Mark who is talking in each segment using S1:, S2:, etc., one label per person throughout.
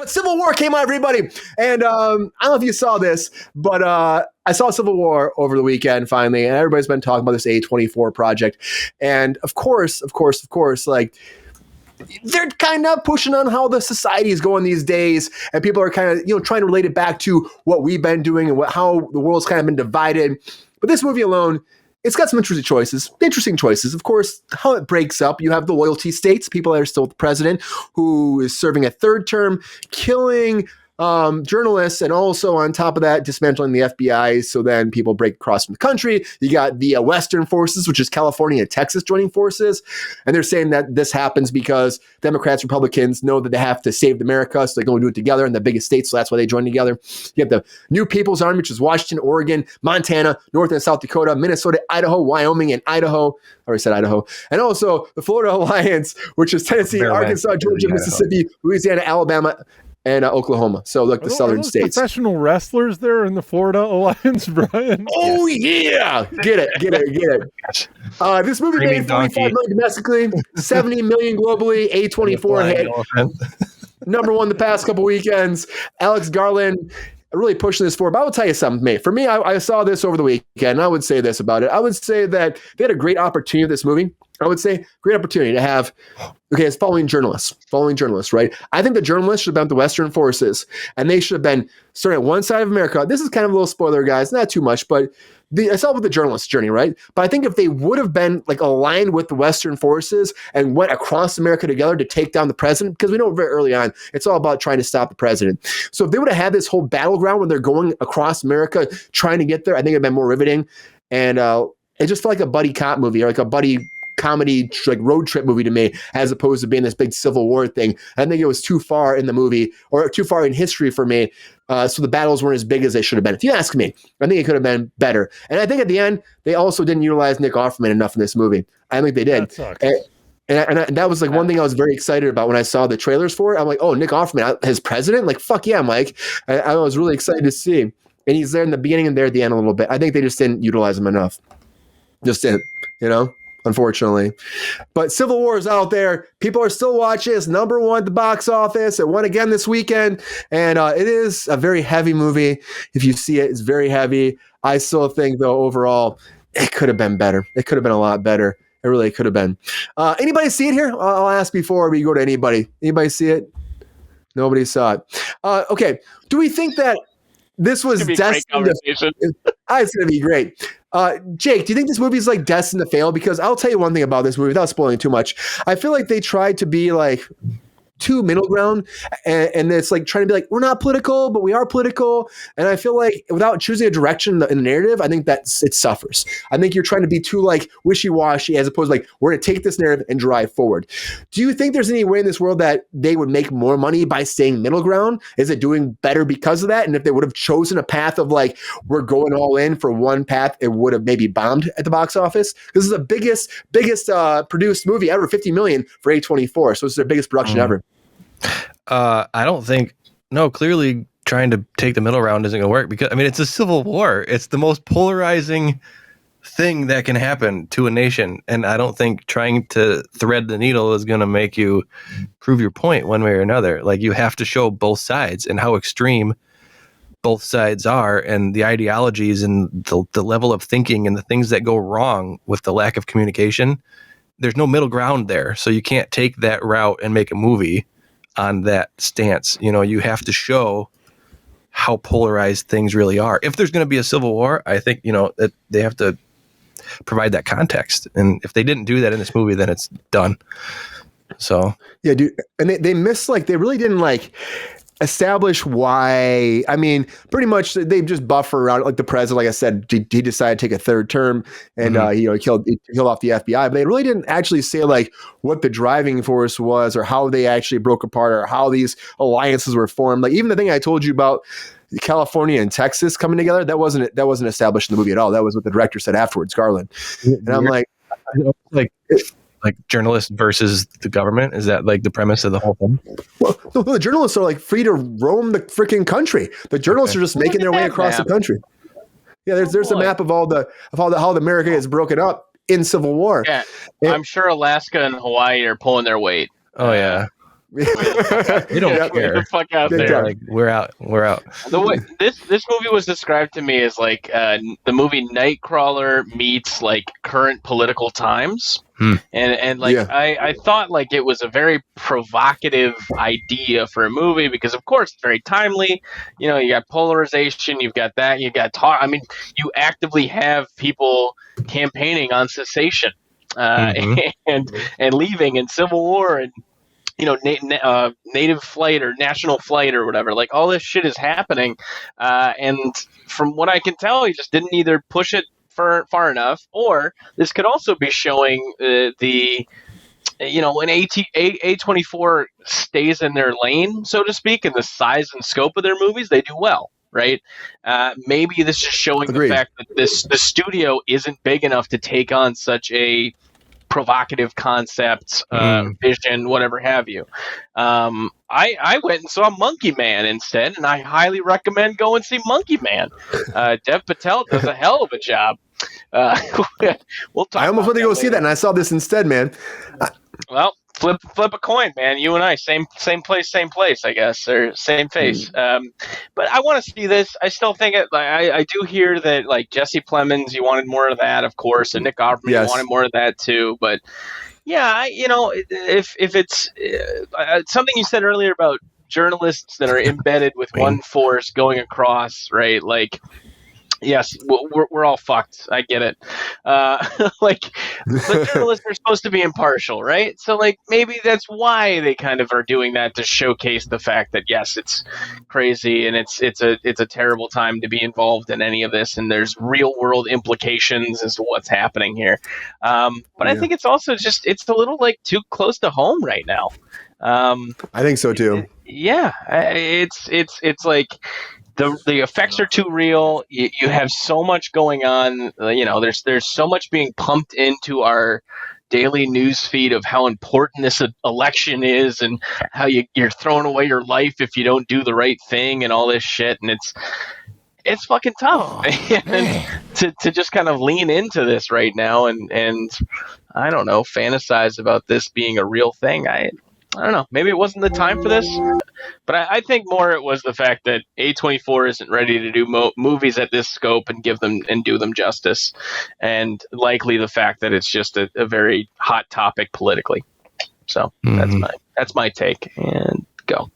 S1: But Civil War came out, everybody. And I don't know if you saw this, but I saw Civil War over the weekend finally, and everybody's been talking about this A24 project. And of course, like, they're kind of pushing on how the society is going these days, and people are kind of, trying to relate it back to what we've been doing and how the world's kind of been divided. But this movie alone, it's got some interesting choices. Of course, how it breaks up. You have the loyalty states, people that are still with the president, who is serving a third term, killing journalists, and also on top of that, dismantling the FBI. So then people break across from the country. You got the Western forces, which is California and Texas, joining forces. And they're saying that this happens because Democrats, Republicans know that they have to save America. So they're going to do it together in the biggest states. So that's why they join together. You have the New People's Army, which is Washington, Oregon, Montana, North and South Dakota, Minnesota, Idaho, Wyoming, and Idaho. I already said Idaho. And also the Florida Alliance, which is Tennessee, Arkansas, Georgia, Mississippi, Louisiana, Alabama, and Oklahoma. So like the southern states.
S2: Professional wrestlers there in the Florida Alliance, Brian.
S1: Oh yeah, get it. This movie made $45 million domestically, $70 million globally. A24 hit number one the past couple weekends. Alex Garland really pushing this forward. But I will tell you something, mate. For me, I saw this over the weekend, and I would say this about it. I would say that they had a great opportunity with this movie. I would say great opportunity to have, it's following journalists, right? I think the journalists should have been with the Western forces, and they should have been starting at one side of America. This is kind of a little spoiler, guys, not too much, but I saw with the journalist journey, right? But I think if they would have been like aligned with the Western forces and went across America together to take down the president, because we know very early on, it's all about trying to stop the president. So if they would have had this whole battleground when they're going across America, trying to get there, I think it'd been more riveting. And it just felt like a buddy cop movie, or like a buddy comedy, like road trip movie to me, as opposed to being this big Civil War thing. I think it was too far in the movie, or too far in history for me. So the battles weren't as big as they should have been. If you ask me, I think it could have been better. And I think at the end, they also didn't utilize Nick Offerman enough in this movie. I think they did. And that was like one thing I was very excited about when I saw the trailers for it. I'm like, oh, Nick Offerman as president? Like, fuck yeah, Mike. I was really excited to see. And he's there in the beginning and there at the end a little bit. I think they just didn't utilize him enough. Just didn't, unfortunately. But Civil War is out there. People are still watching. It's number one at the box office. It won again this weekend. And it is a very heavy movie. If you see it, it's very heavy. I still think, though, overall, it could have been better. It could have been a lot better. It really could have been. Anybody see it here? I'll ask before we go to anybody. Anybody see it? Nobody saw it. Okay. Do we think that this was destined to... It's going to be great. Jake, do you think this movie is like destined to fail? Because I'll tell you one thing about this movie without spoiling too much. I feel like they tried to be like too middle ground, and it's like trying to be like, we're not political, but we are political. And I feel like without choosing a direction in the narrative, I think that it suffers. I think you're trying to be too like wishy-washy, as opposed to like, we're going to take this narrative and drive forward. Do you think there's any way in this world that they would make more money by staying middle ground? Is it doing better because of that? And if they would have chosen a path of like, we're going all in for one path, it would have maybe bombed at the box office. This is the biggest produced movie ever, 50 million for A24. So it's their biggest production ever.
S3: I don't think, clearly trying to take the middle round isn't going to work, because it's a civil war. It's the most polarizing thing that can happen to a nation. And I don't think trying to thread the needle is going to make you prove your point one way or another. Like, you have to show both sides and how extreme both sides are, and the ideologies and the level of thinking and the things that go wrong with the lack of communication. There's no middle ground there. So you can't take that route and make a movie on that stance. You have to show how polarized things really are. If there's going to be a civil war, I think, that they have to provide that context. And if they didn't do that in this movie, then it's done. So, yeah, dude.
S1: And they missed, like, they really didn't establish why. Pretty much they just buffer around, like the president, like I said, he decided to take a third term, and he killed off the FBI, but they really didn't actually say like what the driving force was, or how they actually broke apart, or how these alliances were formed. Like, even the thing I told you about California and Texas coming together, that wasn't established in the movie at all. That was what the director said afterwards, Garland. And I'm like
S3: journalists versus the government? Is that like the premise of the whole thing?
S1: Well, no, the journalists are like free to roam the freaking country. The journalists are just making their way across the country. Yeah, there's a map of how the America is broken up in Civil War.
S4: Yeah, I'm sure Alaska and Hawaii are pulling their weight.
S3: Oh yeah. They don't care.
S4: Get the fuck out
S1: Big
S4: there.
S1: time.
S3: Like, we're out.
S4: The way this movie was described to me as like the movie Nightcrawler meets like current political times, and like I thought like it was a very provocative idea for a movie because of course it's very timely. You know, you got polarization, you've got that, you got talk. I mean, you actively have people campaigning on cessation and leaving and civil war and. You know, native flight or national flight or whatever. Like all this shit is happening, and from what I can tell, he just didn't either push it far enough, or this could also be showing the, you know, when A24 stays in their lane, so to speak, and the size and scope of their movies, they do well. Right? Maybe this is showing the fact that the studio isn't big enough to take on such a provocative concept, vision, whatever have you. I went and saw Monkey Man instead, and I highly recommend go and see Monkey Man. Dev Patel does a hell of a job. We'll talk.
S1: I almost went to go see that, and I saw this instead, man.
S4: Well, flip a coin, man. You and I, same place, I guess, or same face. But I want to see this. I still think it. I do hear that like Jesse Plemons, you wanted more of that, of course, and Nick Offerman, you wanted more of that too. But yeah, you know, if it's something you said earlier about journalists that are embedded with one force going across, right? Like. Yes, we're all fucked. I get it. Like, but journalists are supposed to be impartial, right? So, like, maybe that's why they kind of are doing that to showcase the fact that yes, it's crazy and it's a terrible time to be involved in any of this, and there's real world implications as to what's happening here. But I think it's also just it's a little like too close to home right now.
S1: I think so too.
S4: It's like. The effects are too real. You have so much going on. You know, there's so much being pumped into our daily news feed of how important this election is and how you're throwing away your life if you don't do the right thing and all this shit. And it's fucking tough and to just kind of lean into this right now and I don't know, fantasize about this being a real thing. I don't know. Maybe it wasn't the time for this, but I think more it was the fact that A24 isn't ready to do movies at this scope and do them justice, and likely the fact that it's just a very hot topic politically. So that's my take. And go.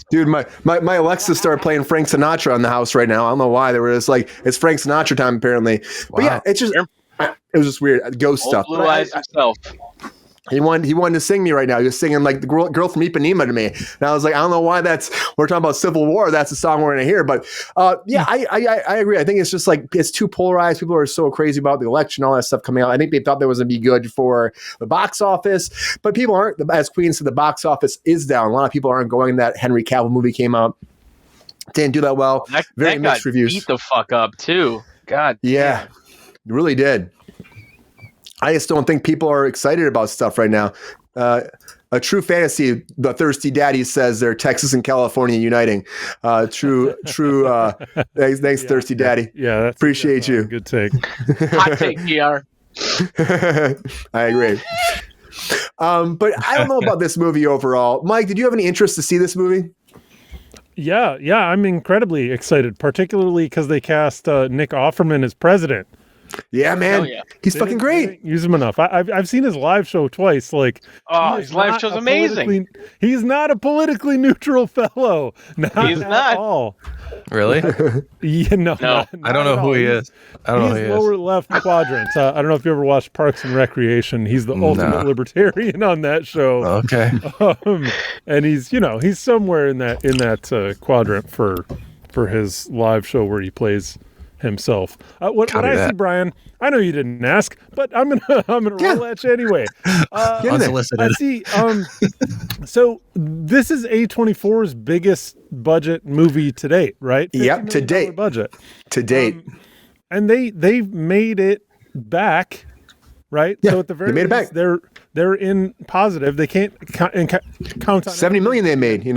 S1: Dude, my Alexa started playing Frank Sinatra in the house right now. I don't know why. There was like it's Frank Sinatra time apparently. But yeah, it's just it was just weird ghost stuff.
S4: Blue Eyes himself.
S1: He wanted to sing me right now. He was singing like the girl from Ipanema to me. And I was like, I don't know why we're talking about Civil War. That's the song we're going to hear. But yeah, I agree. I think it's just like, it's too polarized. People are so crazy about the election, all that stuff coming out. I think they thought that was going to be good for the box office, but people aren't. As Queen said, the box office is down. A lot of people aren't going. That Henry Cavill movie came out. Didn't do that well. Very mixed reviews.
S4: Beat the fuck up too. God.
S1: Yeah, it really did. I just don't think people are excited about stuff right now. A true fantasy, the thirsty daddy says they're Texas and California uniting. True. Thanks, thirsty daddy.
S2: Yeah,
S1: appreciate you.
S2: Good take.
S4: Hot take, PR.
S1: I agree. But I don't know about this movie overall. Mike, did you have any interest to see this movie?
S2: Yeah, I'm incredibly excited, particularly because they cast Nick Offerman as president.
S1: Yeah, man, he's fucking great.
S2: Use him enough. I've seen his live show twice. Like,
S4: his live show's amazing.
S2: He's not a politically neutral fellow.
S4: He's not
S2: at all.
S3: Really?
S2: Yeah, no.
S3: I don't know who he is.
S2: He's lower left quadrant. I don't know if you ever watched Parks and Recreation. He's the ultimate libertarian on that show.
S3: Okay.
S2: And he's somewhere in that quadrant for his live show where he plays himself. What I see, Brian, I know you didn't ask, but I'm gonna roll at you anyway.
S3: Unsolicited.
S2: I see. So this is A24's biggest budget movie to date, right?
S1: Yep, to date.
S2: Budget
S1: to date,
S2: and they've made it back, right?
S1: Yeah,
S2: so at the very
S1: they made
S2: least,
S1: it back.
S2: They're in positive. They can't count on
S1: 70 million they made.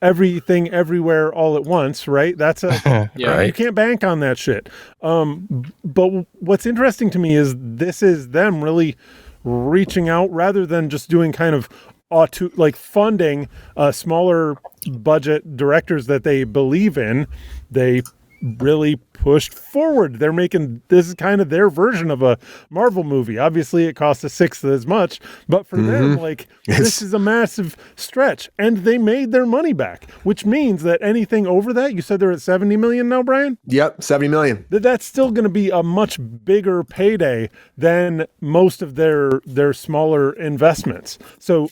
S2: Everything everywhere all at once, right? That's right. You can't bank on that shit. But what's interesting to me is this is them really reaching out rather than just doing kind of funding smaller budget directors that they believe in. They really pushed forward. They're making this is kind of their version of a Marvel movie. Obviously, it costs a sixth as much, but for them, this is a massive stretch, and they made their money back, which means that anything over that, you said they're at 70 million now, Brian?
S1: Yep, 70 million.
S2: That's still going to be a much bigger payday than most of their smaller investments. So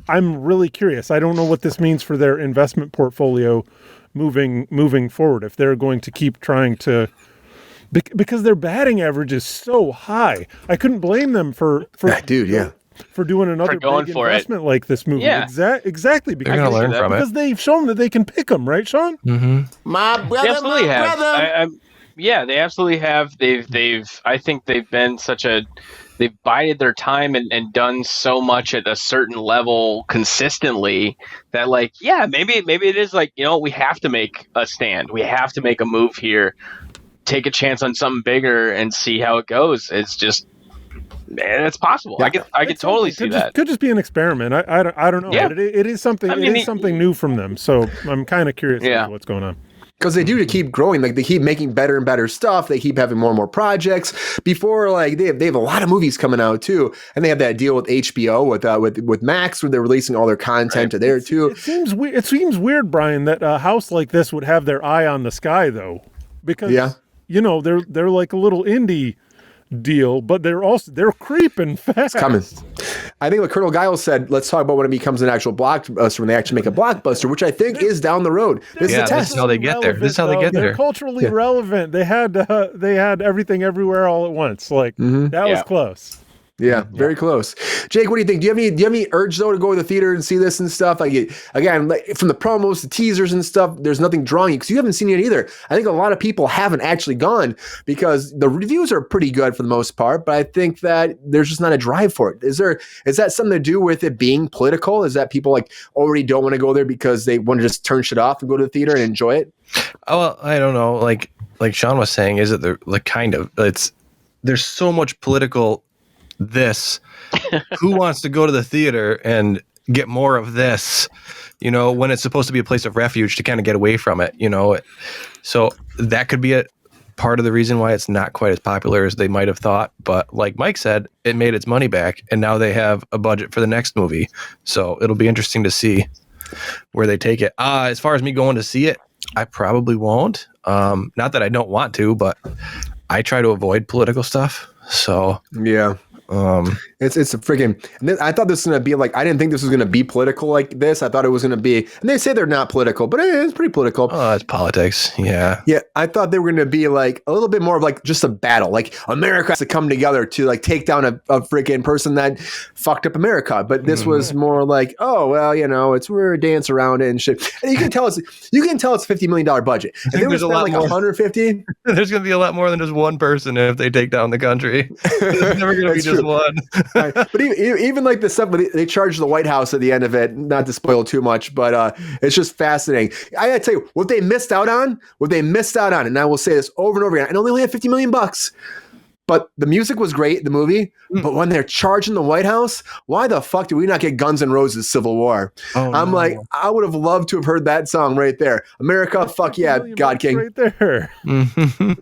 S2: I'm really curious. I don't know what this means for their investment portfolio moving forward, if they're going to keep trying to, because their batting average is so high. I couldn't blame them for doing another big investment like this movie.
S4: Yeah.
S2: Exactly.
S3: They're going to learn from it.
S2: Because they've shown that they can pick them, right, Sean?
S3: Mm-hmm.
S1: My brother,
S4: they absolutely have. Yeah, they absolutely have. I think they've been they've bided their time and done so much at a certain level consistently that maybe it is we have to make a stand. We have to make a move here, take a chance on something bigger and see how it goes. It's just, it's possible. Yeah. I could totally see that.
S2: Could just be an experiment. I don't know.
S4: Yeah.
S2: It is something. It is something new from them. So I'm kind of curious as to what's going on.
S1: Because they do to keep growing, they keep making better and better stuff. They keep having more and more projects. Before, they have a lot of movies coming out too, and they have that deal with HBO with Max, where they're releasing all their content to there too.
S2: It seems weird, Brian, that a house like this would have their eye on the sky, though, because they're like a little indie deal, but they're creeping fast.
S1: It's coming. I think what Colonel Giles said, let's talk about when it becomes an actual blockbuster, when they actually make a blockbuster, which I think is down the road. This is a test.
S3: This is how they get there. This is how they get there.
S2: They're culturally relevant. They had everything everywhere all at once. That was close.
S1: Yeah, very close. Jake, what do you think? Do you have any urge though to go to the theater and see this and stuff? Again, from the promos, the teasers and stuff, there's nothing drawing you because you haven't seen it either. I think a lot of people haven't actually gone because the reviews are pretty good for the most part, but I think that there's just not a drive for it. Is that something to do with it being political? Is that people already don't want to go there because they want to just turn shit off and go to the theater and enjoy it?
S3: Oh, well, I don't know. Like Sean was saying, is it there's so much political who wants to go to the theater and get more of this, when it's supposed to be a place of refuge to kind of get away from it, so that could be a part of the reason why it's not quite as popular as they might have thought. But like Mike said, it made its money back and now they have a budget for the next movie, so it'll be interesting to see where they take it. As far as me going to see it, I probably won't. Not that I don't want to, but I try to avoid political stuff, so
S1: yeah. It's a freaking. I thought this was gonna be I didn't think this was gonna be political like this. I thought it was gonna be, and they say they're not political, but it is pretty political.
S3: Oh, it's politics. Yeah.
S1: Yeah, I thought they were gonna be a little bit more of just a battle. America has to come together to take down a freaking person that fucked up America. But this was more we're dance around it and shit. And you can tell it's a $50 million budget. If they was spent 150,
S3: there's gonna be a lot more than just one person if they take down the country. It's never gonna be just one.
S1: Right. But even the stuff they charge the White House at the end of it, not to spoil too much, but it's just fascinating. I gotta tell you what they missed out on, and I will say this over and over again. I know they only had $50 million, but the music was great, the movie. But when they're charging the White House, why the fuck did we not get Guns N' Roses Civil War? I'm I would have loved to have heard that song right there. America, fuck yeah, God King.
S2: Right there.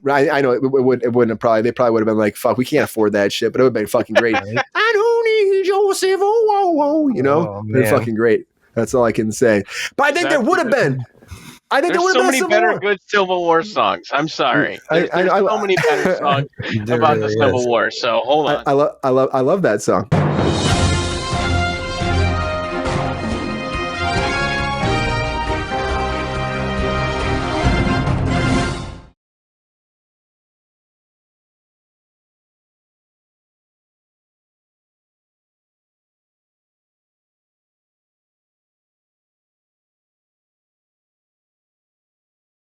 S1: Right, I know it wouldn't have probably. They probably would have been fuck, we can't afford that shit, but it would have been fucking great. I don't need your Civil War, they're fucking great. That's all I can say. But I think there would have been. I think
S4: there's so many better good Civil War songs. I'm sorry. There's so many better songs about the Civil War. So hold on.
S1: I love that song.